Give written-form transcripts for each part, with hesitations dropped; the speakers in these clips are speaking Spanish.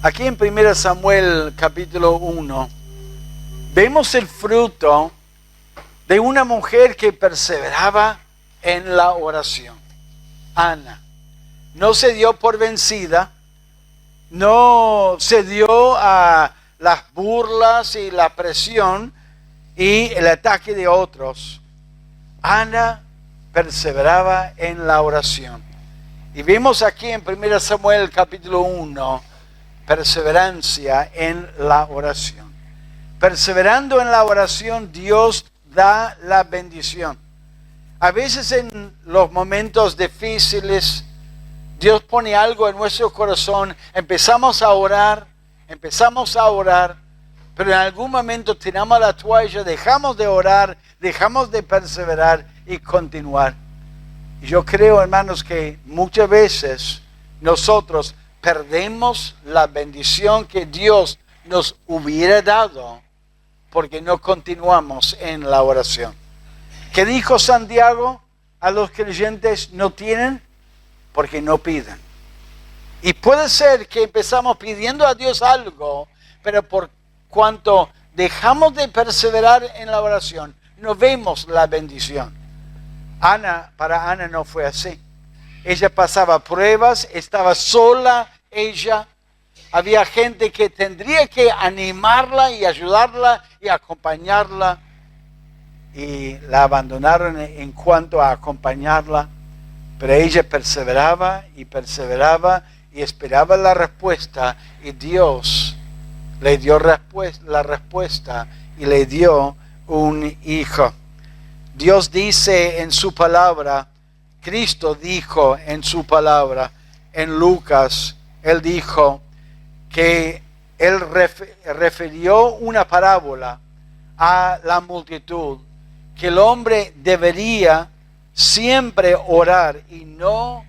Aquí en 1 Samuel capítulo 1 vemos el fruto de una mujer que perseveraba en la oración. Ana no se dio por vencida, no se dio a las burlas y la presión y el ataque de otros. Ana perseveraba en la oración. Y vemos aquí en 1 Samuel capítulo 1, perseverancia en la oración. Perseverando en la oración, Dios da la bendición. A veces en los momentos difíciles, Dios pone algo en nuestro corazón, empezamos a orar, pero en algún momento tiramos la toalla, dejamos de orar, dejamos de perseverar y continuar. Y yo creo, hermanos, que muchas veces nosotros perdemos la bendición que Dios nos hubiera dado porque no continuamos en la oración. ¿Qué dijo Santiago a los creyentes? No tienen porque no piden. Y puede ser que empezamos pidiendo a Dios algo, pero por cuanto dejamos de perseverar en la oración, no vemos la bendición. Para Ana no fue así. Ella pasaba pruebas, estaba sola ella. Había gente que tendría que animarla y ayudarla y acompañarla. Y la abandonaron en cuanto a acompañarla. Pero ella perseveraba y esperaba la respuesta. Y Dios le dio la respuesta y le dio un hijo. Dios dice en su palabra, Cristo dijo en su palabra, en Lucas, Él dijo que Él refirió una parábola a la multitud, que el hombre debería siempre orar y no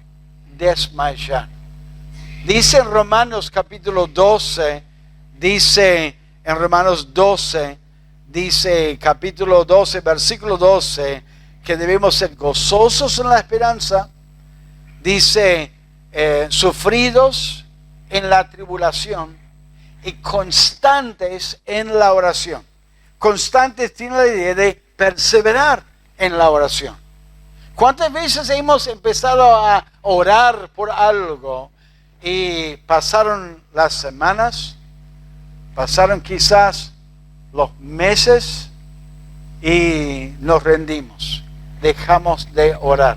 desmayar. Dice en Romanos capítulo 12, capítulo 12, versículo 12, que debemos ser gozosos en la esperanza. Dice, sufridos en la tribulación y constantes en la oración. Constantes tiene la idea de perseverar en la oración. ¿Cuántas veces hemos empezado a orar por algo y pasaron las semanas, pasaron quizás los meses y nos rendimos, dejamos de orar?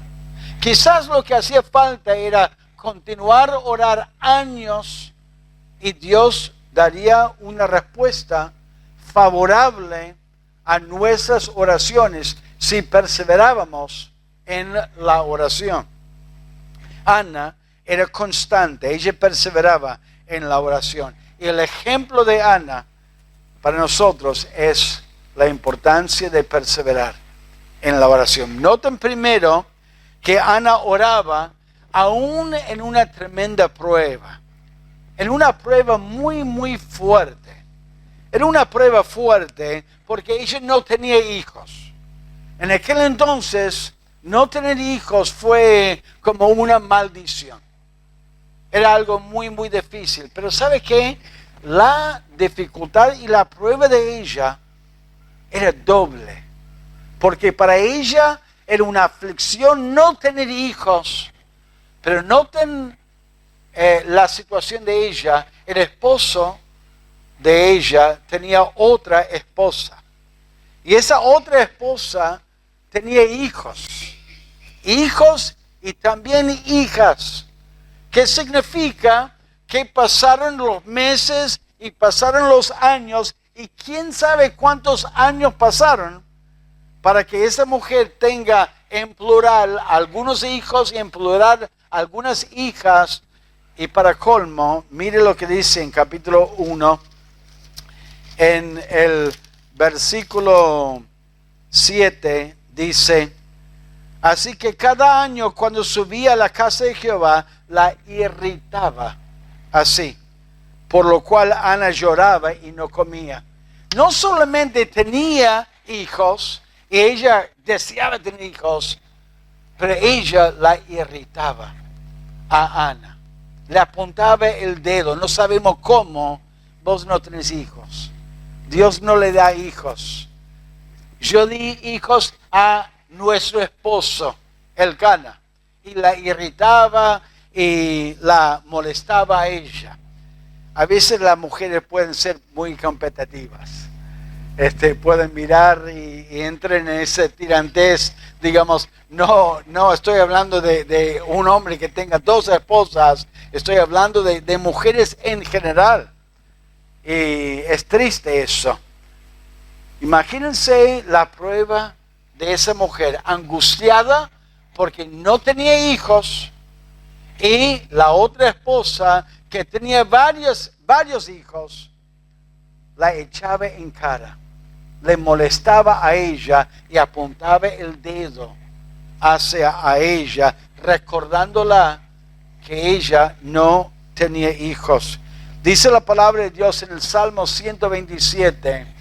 Quizás lo que hacía falta era continuar a orar años y Dios daría una respuesta favorable a nuestras oraciones si perseverábamos en la oración. Ana era constante, ella perseveraba en la oración. Y el ejemplo de Ana para nosotros es la importancia de perseverar en la oración. Noten primero que Ana oraba aún en una tremenda prueba, en una prueba muy, muy fuerte. Era una prueba fuerte porque ella no tenía hijos. En aquel entonces, no tener hijos fue como una maldición. Era algo muy, muy difícil. Pero ¿sabe qué? La dificultad y la prueba de ella era doble. Porque para ella era una aflicción no tener hijos. Pero noten la situación de ella. El esposo de ella tenía otra esposa. Y esa otra esposa tenía hijos. Hijos y también hijas. ¿Qué significa? Que pasaron los meses y pasaron los años. Y quién sabe cuántos años pasaron para que esa mujer tenga en plural algunos hijos y en plural algunas hijas. Y para colmo, mire lo que dice en capítulo 1, en el versículo 7, dice: así que cada año cuando subía a la casa de Jehová, la irritaba así, por lo cual Ana lloraba y no comía. No solamente tenía hijos, y ella deseaba tener hijos, pero ella la irritaba a Ana. le apuntaba el dedo. No sabemos cómo vos no tenés hijos. Dios no le da hijos. Yo di hijos a nuestro esposo, Elcana, y la irritaba y la molestaba a ella. A veces las mujeres pueden ser muy competitivas. Pueden mirar y entren en ese tirantez, digamos, no estoy hablando de un hombre que tenga 2 esposas, estoy hablando de mujeres en general. Y es triste eso. Imagínense la prueba de esa mujer angustiada porque no tenía hijos y la otra esposa que tenía varios hijos la echaba en cara, le molestaba a ella y apuntaba el dedo hacia a ella, recordándola que ella no tenía hijos. Dice la palabra de Dios en el Salmo 127,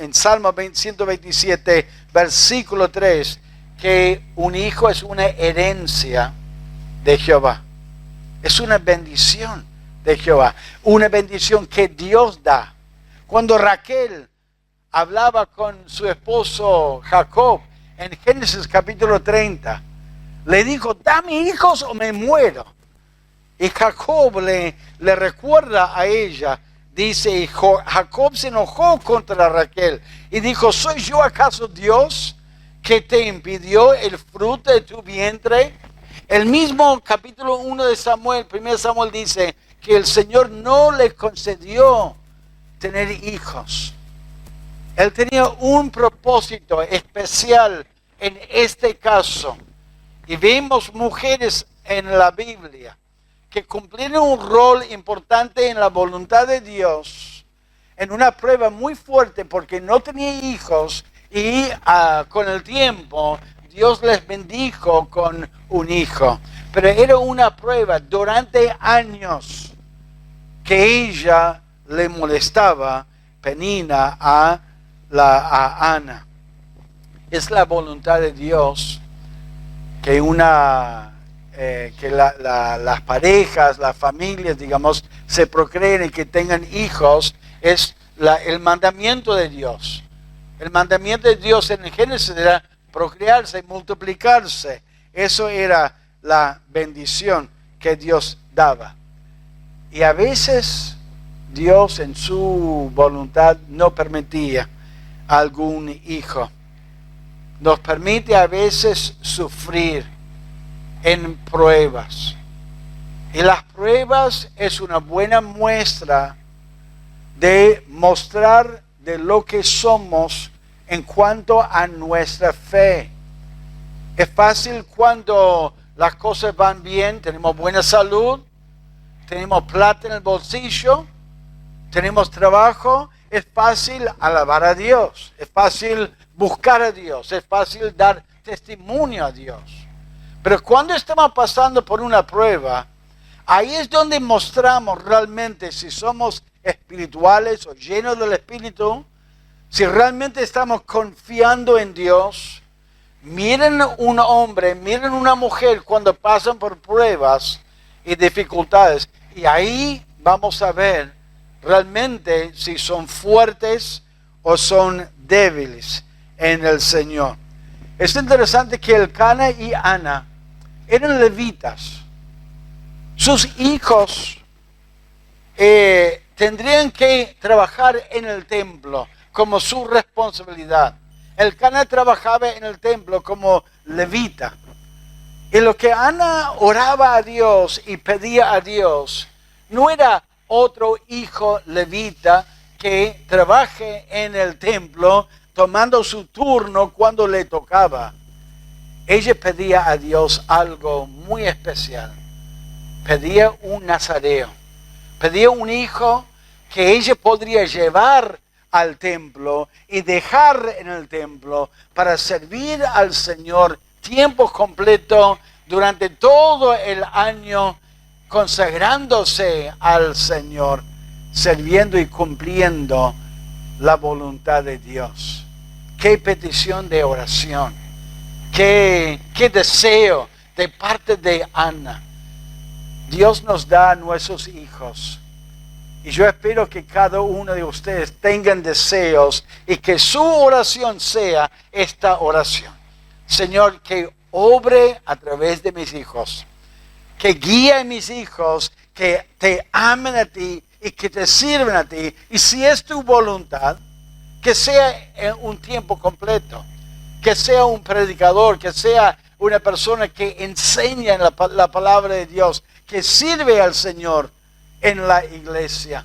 en Salmo 127, versículo 3, que un hijo es una herencia de Jehová. Es una bendición de Jehová, una bendición que Dios da. Cuando Raquel hablaba con su esposo Jacob en Génesis capítulo 30, le dijo, dame hijos o me muero. Y Jacob le recuerda a ella, dice, y Jacob se enojó contra Raquel y dijo, ¿soy yo acaso Dios que te impidió el fruto de tu vientre? El mismo capítulo 1 de Samuel, 1 Samuel dice que el Señor no le concedió tener hijos. Él tenía un propósito especial en este caso. Y vemos mujeres en la Biblia que cumplieron un rol importante en la voluntad de Dios, en una prueba muy fuerte porque no tenía hijos y con el tiempo Dios les bendijo con un hijo. Pero era una prueba durante años que ella le molestaba, Penina, a Ana. Es la voluntad de Dios que las parejas, las familias, digamos, se procreen y que tengan hijos. Es el mandamiento de Dios. El mandamiento de Dios en el Génesis era procrearse y multiplicarse. Eso era la bendición que Dios daba. Y a veces Dios en su voluntad no permitía algún hijo. Nos permite a veces sufrir en pruebas. Y las pruebas es una buena muestra de mostrar de lo que somos en cuanto a nuestra fe. Es fácil cuando las cosas van bien, tenemos buena salud, tenemos plata en el bolsillo, tenemos trabajo, es fácil alabar a Dios, es fácil buscar a Dios, es fácil dar testimonio a Dios. Pero cuando estamos pasando por una prueba, ahí es donde mostramos realmente si somos espirituales o llenos del Espíritu, si realmente estamos confiando en Dios. Miren un hombre, miren una mujer cuando pasan por pruebas y dificultades. Y ahí vamos a ver realmente si son fuertes o son débiles en el Señor. Es interesante que Elcana y Ana eran levitas. Sus hijos tendrían que trabajar en el templo como su responsabilidad. Elcana trabajaba en el templo como levita. Y lo que Ana oraba a Dios y pedía a Dios no era otro hijo levita que trabaje en el templo tomando su turno cuando le tocaba. Ella pedía a Dios algo muy especial. Pedía un nazareo. Pedía un hijo que ella podría llevar al templo y dejar en el templo para servir al Señor tiempo completo durante todo el año, consagrándose al Señor, sirviendo y cumpliendo la voluntad de Dios. Qué petición de oración, qué deseo de parte de Ana. Dios nos da a nuestros hijos. Y yo espero que cada uno de ustedes tengan deseos y que su oración sea esta oración. Señor, que obre a través de mis hijos, que guíe a mis hijos, que te amen a ti y que te sirven a ti. Y si es tu voluntad, que sea en un tiempo completo, que sea un predicador, que sea una persona que enseña la palabra de Dios, que sirve al Señor en la iglesia.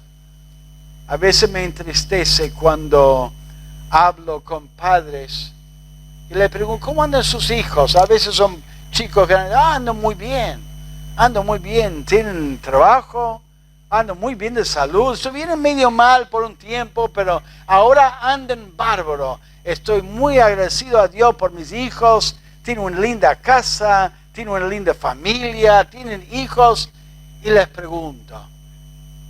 A veces me entristece cuando hablo con padres y le pregunto, ¿cómo andan sus hijos? A veces son chicos que andan muy bien, tienen trabajo, andan muy bien de salud, estuvieron medio mal por un tiempo, pero ahora andan bárbaro. Estoy muy agradecido a Dios por mis hijos, tienen una linda casa, tienen una linda familia, tienen hijos. Y les pregunto,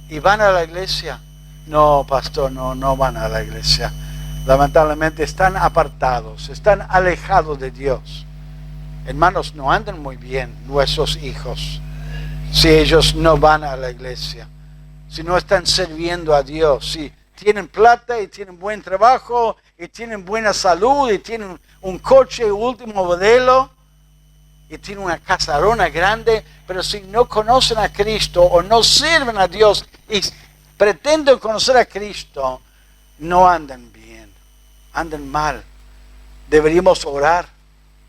¿y van a la iglesia? No, pastor, no van a la iglesia. Lamentablemente están apartados, están alejados de Dios. Hermanos, no andan muy bien nuestros hijos si ellos no van a la iglesia, si no están sirviendo a Dios, si tienen plata y tienen buen trabajo y tienen buena salud y tienen un coche último modelo y tienen una casarona grande, pero si no conocen a Cristo o no sirven a Dios y pretenden conocer a Cristo, no andan bien, andan mal. Deberíamos orar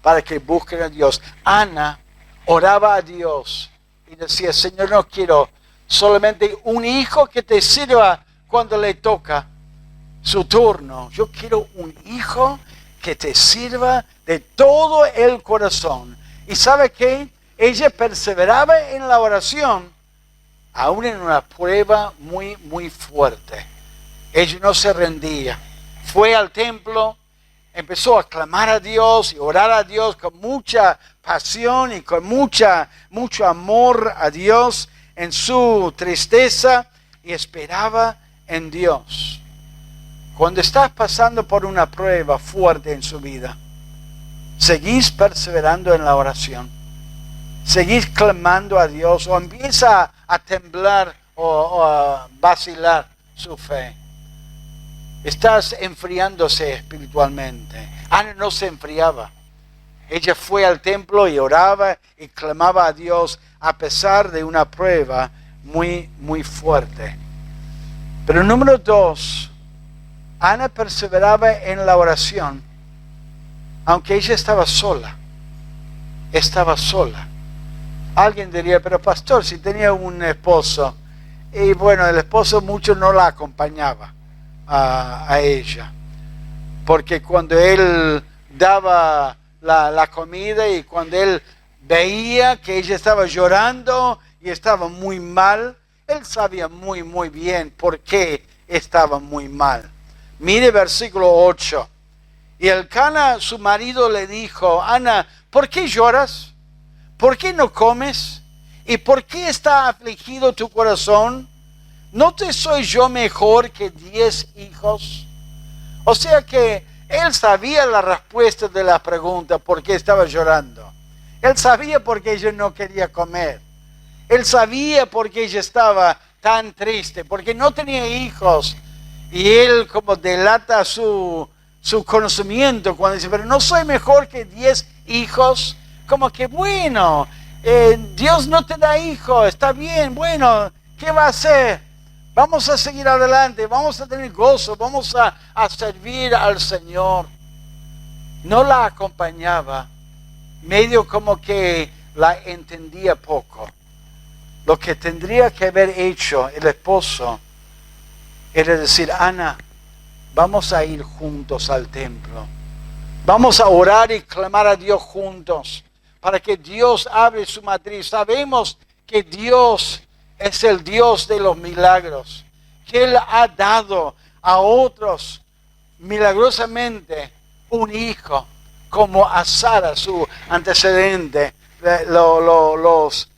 para que busquen a Dios. Ana oraba a Dios y decía, Señor, no quiero solamente un hijo que te sirva cuando le toca su turno. Yo quiero un hijo que te sirva de todo el corazón. ¿Y sabe qué? Ella perseveraba en la oración, aún en una prueba muy, muy fuerte. Ella no se rendía. Fue al templo, empezó a clamar a Dios y orar a Dios con mucha pasión y con mucho amor a Dios en su tristeza y esperaba en Dios. Cuando estás pasando por una prueba fuerte en su vida, seguís perseverando en la oración, seguís clamando a Dios o empieza a temblar o a vacilar su fe. Estás enfriándose espiritualmente. Ana no se enfriaba. Ella fue al templo y oraba y clamaba a Dios a pesar de una prueba muy, muy fuerte. Pero número 2, Ana perseveraba en la oración, aunque ella estaba sola. Estaba sola. Alguien diría, pero pastor, si tenía un esposo, y bueno, el esposo mucho no la acompañaba a ella, porque cuando él daba la comida y cuando él veía que ella estaba llorando y estaba muy mal, él sabía muy, muy bien por qué estaba muy mal. Mire versículo 8. Y Elcana, su marido, le dijo, Ana, ¿por qué lloras? ¿Por qué no comes? ¿Y por qué está afligido tu corazón? ¿No te soy yo mejor que 10 hijos? O sea que él sabía la respuesta de la pregunta, ¿por qué estaba llorando? Él sabía por qué ella no quería comer. Él sabía por qué ella estaba tan triste, porque no tenía hijos. Y él como delata su conocimiento cuando dice, pero no soy mejor que 10 hijos. Como que bueno, Dios no te da hijos, está bien, bueno, ¿qué va a hacer? Vamos a seguir adelante, vamos a tener gozo, vamos a servir al Señor. No la acompañaba, medio como que la entendía poco. Lo que tendría que haber hecho el esposo era decir, Ana, vamos a ir juntos al templo. Vamos a orar y clamar a Dios juntos para que Dios abre su matriz. Sabemos que Dios es el Dios de los milagros, que Él ha dado a otros milagrosamente un hijo, como a Sara, su antecedente, los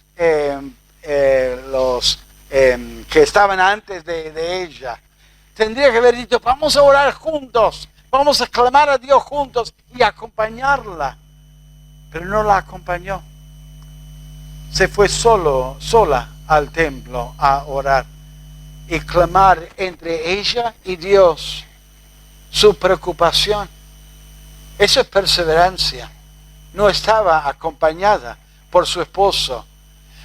que estaban antes de ella. Tendría que haber dicho, vamos a orar juntos, vamos a clamar a Dios juntos y acompañarla. Pero no la acompañó. se fue sola al templo a orar y clamar entre ella y Dios su preocupación. Eso es perseverancia. No estaba acompañada por su esposo.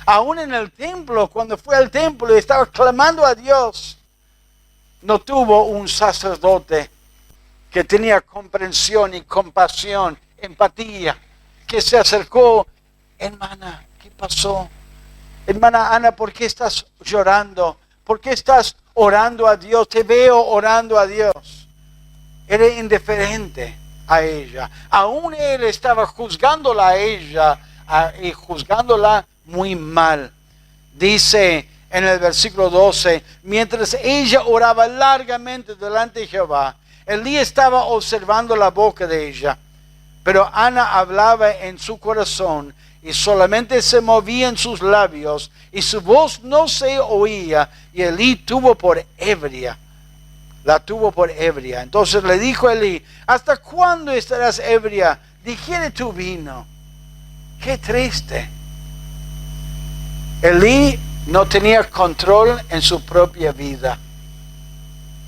Aún en el templo, cuando fue al templo y estaba clamando a Dios, no tuvo un sacerdote que tenía comprensión y compasión, empatía, que se acercó. Hermana, ¿qué pasó? Hermana Ana, ¿por qué estás llorando? ¿Por qué estás orando a Dios? Te veo orando a Dios. Era indiferente a ella. Aún él estaba juzgándola a ella y juzgándola muy mal. Dice en el versículo 12, mientras ella oraba largamente delante de Jehová, Elí estaba observando la boca de ella, pero Ana hablaba en su corazón y solamente se movían sus labios y su voz no se oía, y Elí la tuvo por ebria. Entonces le dijo Elí, ¿hasta cuándo estarás ebria? Digiere tu vino. Qué triste. Elí no tenía control en su propia vida.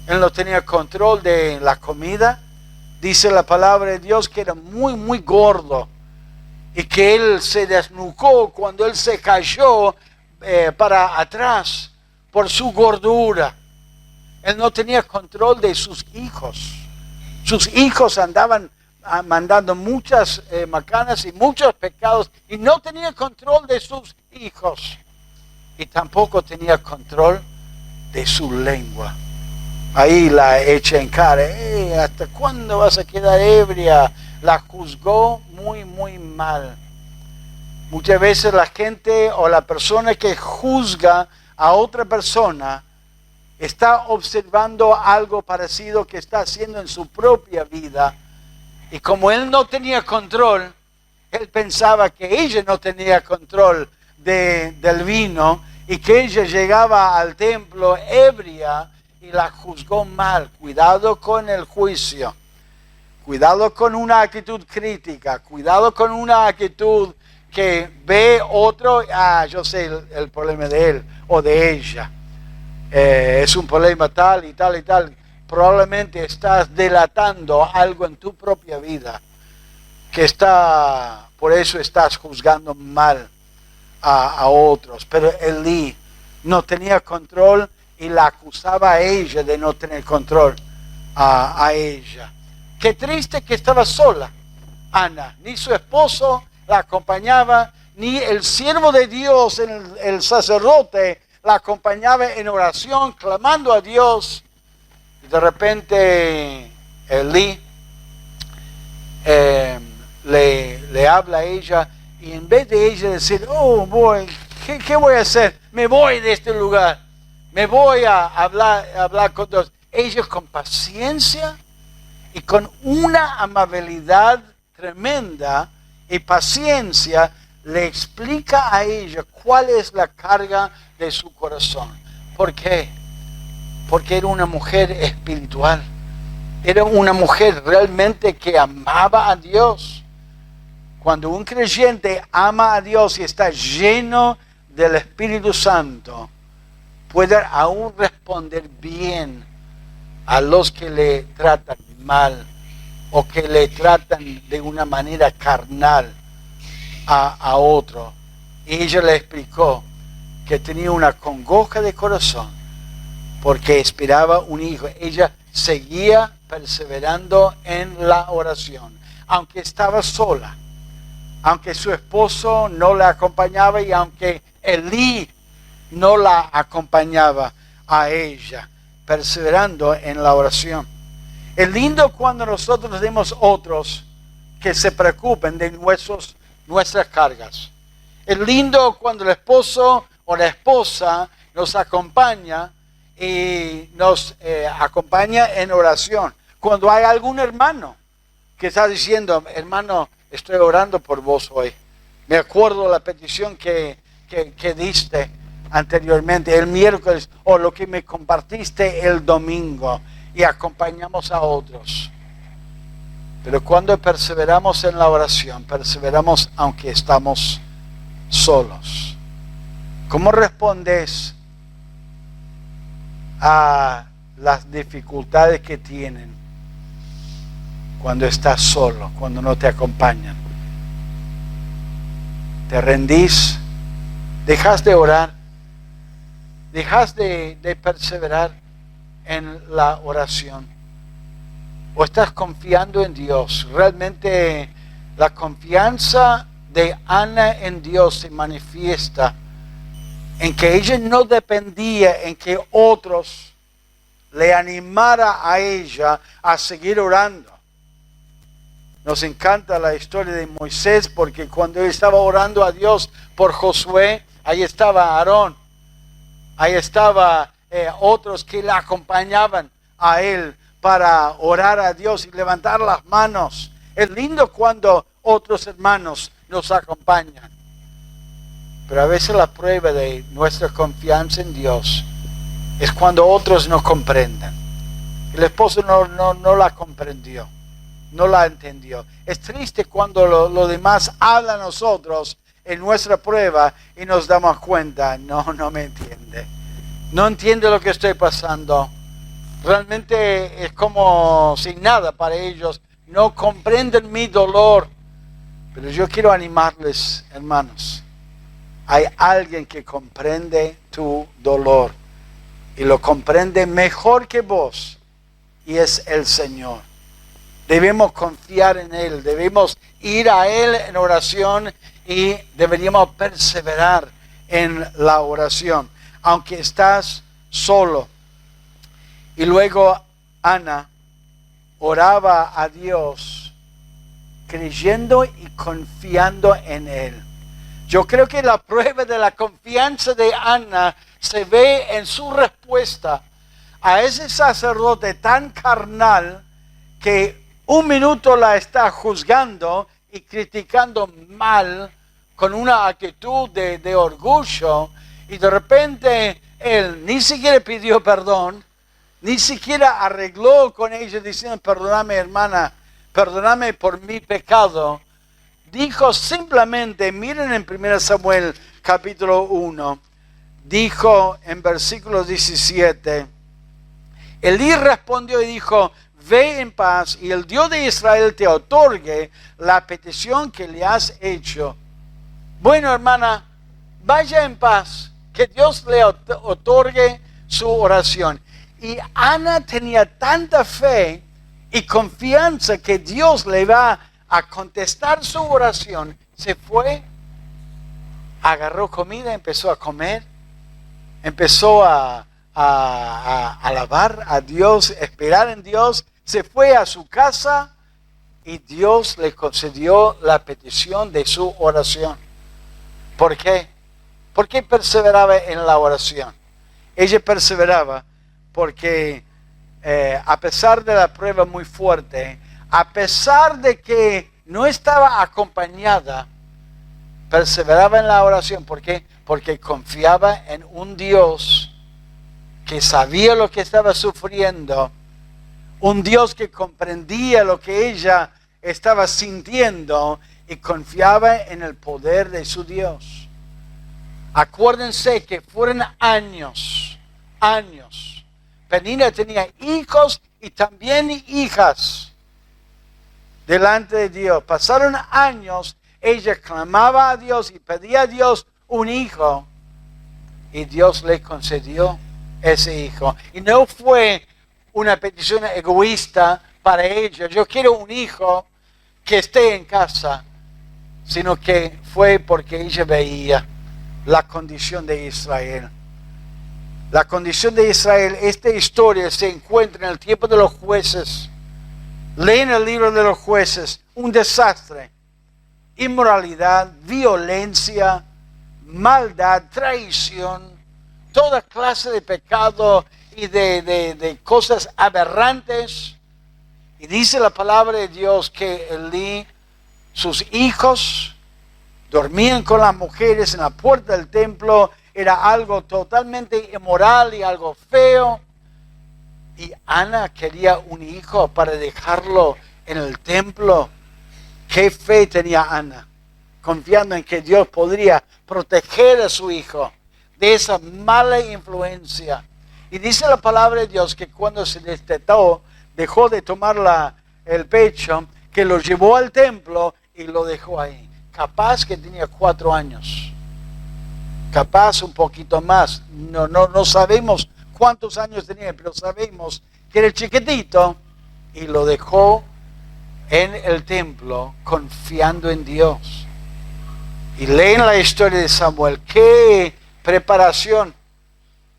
Él no tenía control de la comida. Dice la palabra de Dios que era muy, muy gordo y que él se desnucó cuando él se cayó para atrás por su gordura. Él no tenía control de sus hijos. Sus hijos andaban mandando muchas macanas y muchos pecados y no tenía control de sus hijos. Y tampoco tenía control de su lengua. Ahí la echa en cara. ¿Hasta cuándo vas a quedar ebria? La juzgó muy, muy mal. Muchas veces la gente o la persona que juzga a otra persona está observando algo parecido que está haciendo en su propia vida. Y como él no tenía control, él pensaba que ella no tenía control del vino y que ella llegaba al templo ebria y la juzgó mal. Cuidado con el juicio. Cuidado con una actitud crítica. Cuidado con una actitud que ve otro, yo sé el problema de él o de ella. Es un problema tal y tal y tal. Probablemente estás delatando algo en tu propia vida por eso estás juzgando mal a otros. Pero Elí no tenía control y la acusaba a ella de no tener control a ella. Qué triste que estaba sola Ana. Ni su esposo la acompañaba, ni el siervo de Dios, el sacerdote, la acompañaba en oración, clamando a Dios. Y de repente Elí le habla a ella, y en vez de ella decir, oh, ¿qué voy a hacer? Me voy de este lugar. Me voy a hablar con Dios. Ella con paciencia y con una amabilidad tremenda y paciencia le explica a ella cuál es la carga de su corazón. ¿Por qué? Porque era una mujer espiritual. Era una mujer realmente que amaba a Dios. Cuando un creyente ama a Dios y está lleno del Espíritu Santo, puede aún responder bien a los que le tratan mal o que le tratan de una manera carnal a otro. Y ella le explicó que tenía una congoja de corazón porque esperaba un hijo. Ella seguía perseverando en la oración, aunque estaba sola, aunque su esposo no la acompañaba y aunque Elí no la acompañaba a ella, perseverando en la oración. Es lindo cuando nosotros tenemos otros que se preocupen de nuestras cargas. Es lindo cuando el esposo o la esposa nos acompaña y nos acompaña en oración. Cuando hay algún hermano que está diciendo, hermano, estoy orando por vos hoy. Me acuerdo la petición que diste anteriormente, el miércoles, o lo que me compartiste el domingo, y acompañamos a otros. Pero cuando perseveramos en la oración, perseveramos aunque estamos solos. ¿Cómo respondes a las dificultades que tienen cuando estás solo, cuando no te acompañan? ¿Te rendís? ¿Dejas de orar? ¿Dejas de perseverar en la oración? ¿O estás confiando en Dios? Realmente la confianza de Ana en Dios se manifiesta en que ella no dependía en que otros le animara a ella a seguir orando. Nos encanta la historia de Moisés porque cuando él estaba orando a Dios por Josué, ahí estaba Aarón, ahí estaba otros que le acompañaban a él para orar a Dios y levantar las manos. Es lindo cuando otros hermanos nos acompañan. Pero a veces la prueba de nuestra confianza en Dios es cuando otros no comprenden. El esposo no la comprendió, no la entendió. Es triste cuando lo demás habla a nosotros en nuestra prueba y nos damos cuenta, no me entiende. No entiende lo que estoy pasando. Realmente es como sin nada para ellos. No comprenden mi dolor. Pero yo quiero animarles, hermanos. Hay alguien que comprende tu dolor y lo comprende mejor que vos, y es el Señor. Debemos confiar en Él, debemos ir a Él en oración y deberíamos perseverar en la oración, aunque estás solo. Y luego Ana oraba a Dios creyendo y confiando en Él. Yo creo que la prueba de la confianza de Ana se ve en su respuesta a ese sacerdote tan carnal que un minuto la está juzgando y criticando mal con una actitud de orgullo, y de repente él ni siquiera pidió perdón, ni siquiera arregló con ella diciendo perdóname hermana, perdóname por mi pecado. Dijo simplemente, miren en 1 Samuel capítulo 1, dijo en versículo 17, Elí respondió y dijo, ve en paz y el Dios de Israel te otorgue la petición que le has hecho. Bueno, hermana, vaya en paz, que Dios le otorgue su oración. Y Ana tenía tanta fe y confianza que Dios le va a contestar su oración. Se fue, agarró comida, empezó a comer, empezó a alabar a Dios, esperar en Dios. Se fue a su casa y Dios le concedió la petición de su oración. ¿Por qué? ¿Por qué perseveraba en la oración? Ella perseveraba porque a pesar de la prueba muy fuerte, a pesar de que no estaba acompañada, perseveraba en la oración. ¿Por qué? Porque confiaba en un Dios que sabía lo que estaba sufriendo, un Dios que comprendía lo que ella estaba sintiendo y confiaba en el poder de su Dios. Acuérdense que fueron años. Penina tenía hijos y también hijas delante de Dios. Pasaron años, ella clamaba a Dios y pedía a Dios un hijo, y Dios le concedió ese hijo. Y no fue una petición egoísta para ella, yo quiero un hijo que esté en casa, sino que fue porque ella veía la condición de Israel. La condición de Israel, esta historia se encuentra en el tiempo de los jueces. Leen el libro de los jueces, un desastre, inmoralidad, violencia, maldad, traición, toda clase de pecado y de cosas aberrantes. Y dice la palabra de Dios que Elí, sus hijos, dormían con las mujeres en la puerta del templo. Era algo totalmente inmoral y algo feo. Y Ana quería un hijo para dejarlo en el templo. ¿Qué fe tenía Ana? Confiando en que Dios podría proteger a su hijo. de esa mala influencia. Y dice la palabra de Dios que cuando se destetó, dejó de tomar el pecho, que lo llevó al templo y lo dejó ahí. Capaz que tenía 4 años. Capaz un poquito más. No sabemos cuántos años tenía, pero sabemos que era chiquitito y lo dejó en el templo confiando en Dios. Y leen la historia de Samuel. Qué preparación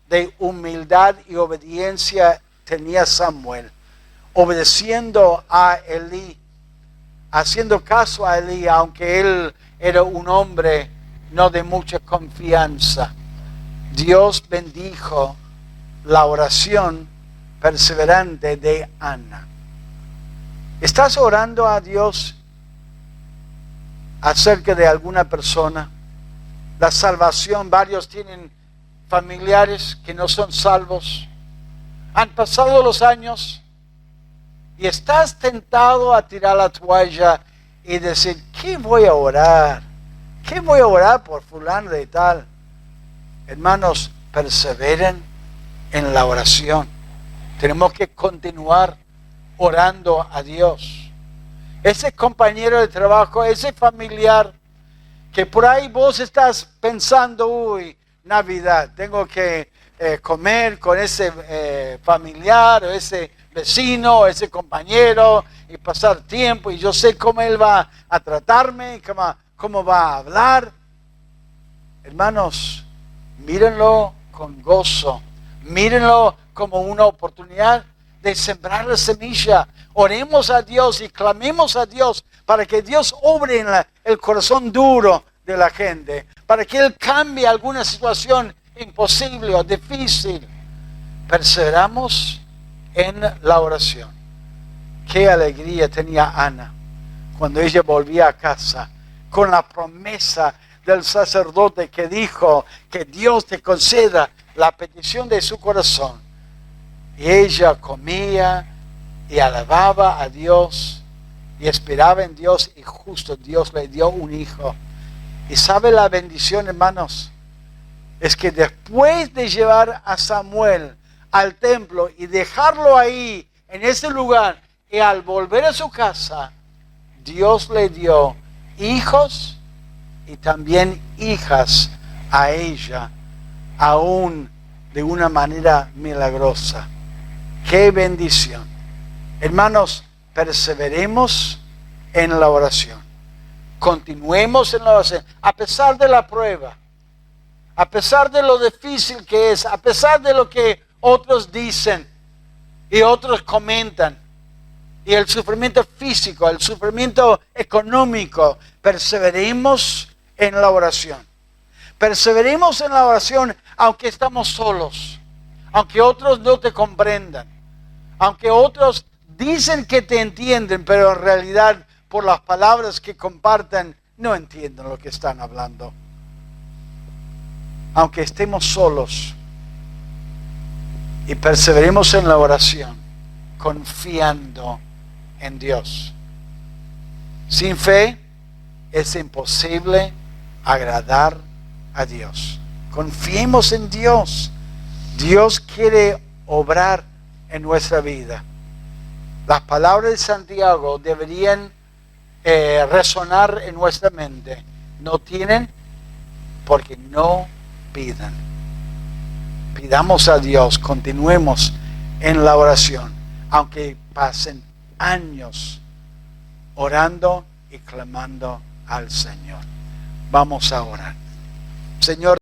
de humildad y obediencia tenía Samuel, obedeciendo a Elí, haciendo caso a Elí, aunque él era un hombre no de mucha confianza. Dios bendijo la oración perseverante de Ana. ¿Estás orando a Dios acerca de alguna persona? La salvación, varios tienen familiares que no son salvos. Han pasado los años y estás tentado a tirar la toalla y decir, ¿qué voy a orar? ¿Qué voy a orar por fulano de tal? Hermanos, perseveren en la oración. Tenemos que continuar orando a Dios. Ese compañero de trabajo, ese familiar, que por ahí vos estás pensando, uy, Navidad, tengo que comer con ese familiar, o ese vecino, o ese compañero, y pasar tiempo, y yo sé cómo él va a tratarme, cómo va a hablar. Hermanos, mírenlo con gozo, mírenlo como una oportunidad de sembrar la semilla. Oremos a Dios y clamemos a Dios para que Dios obre en el corazón duro de la gente, para que Él cambie alguna situación imposible o difícil. Perseveramos en la oración. Qué alegría tenía Ana cuando ella volvía a casa con la promesa del sacerdote que dijo que Dios te conceda la petición de su corazón. Y ella comía y alababa a Dios y esperaba en Dios, y justo Dios le dio un hijo. Y sabe la bendición, hermanos, es que después de llevar a Samuel al templo y dejarlo ahí, en ese lugar, y al volver a su casa, Dios le dio hijos y también hijas a ella, aún de una manera milagrosa. ¡Qué bendición! Hermanos, perseveremos en la oración. Continuemos en la oración, a pesar de la prueba, a pesar de lo difícil que es, a pesar de lo que otros dicen y otros comentan, y el sufrimiento físico, el sufrimiento económico. Perseveremos en la oración. Perseveremos en la oración aunque estamos solos, aunque otros no te comprendan, aunque otros dicen que te entienden, pero en realidad por las palabras que comparten no entienden lo que están hablando. Aunque estemos solos, y perseveremos en la oración, confiando en Dios. Sin fe es imposible agradar a Dios. Confiemos en Dios. Dios quiere obrar en nuestra vida. Las palabras de Santiago deberían resonar en nuestra mente. No tienen porque no pidan. Pidamos a Dios, continuemos en la oración, aunque pasen años orando y clamando al Señor. Vamos a orar. Señor,